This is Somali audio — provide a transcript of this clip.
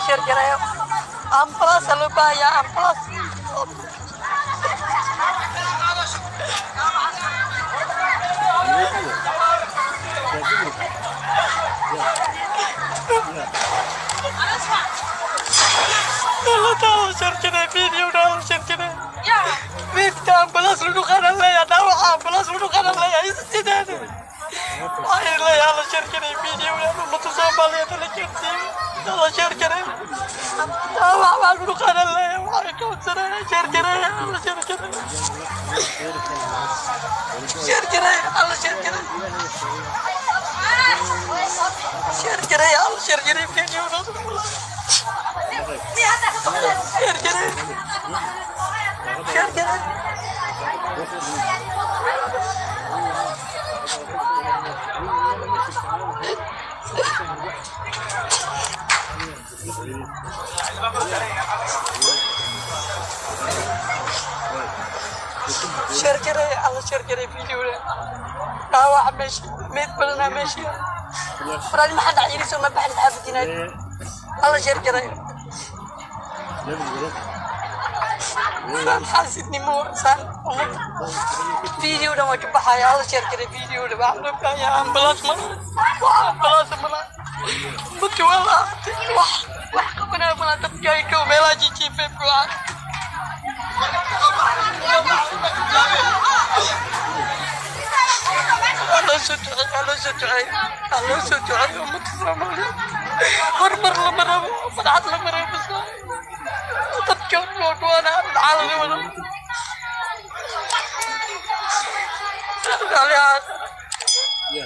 share ya. Amplas lupa ya amplas. Kalau tahu share video dah share ya. Kita amplas duduk kanan lah ya. Tahu amplas duduk kanan lah ya. Itu tidak. Akhirnya ya lo share video ya. Betul sama lihat lagi. Kalau share tahu apa duduk kanan lah ya. Waalaikumsalam share ya. Lo share share ya. Lo share video dah. Share. شركة فيديو قهوة ماشي ميت بلنا ماشي فراني ما حد عيني سوى ما بحد حافتنا الله شركة سان حاسدني مو سان فيديو ده ما كبحها يا الله شركة فيديو ده بعمل يا أمبلاس ملا بكي والله وح كمنا ملا تبكي كو بلا جيجي في بلا Allah sujud umat sama hormar lemara pada lemara besar tetap jauh dua anak alam mana kalian ya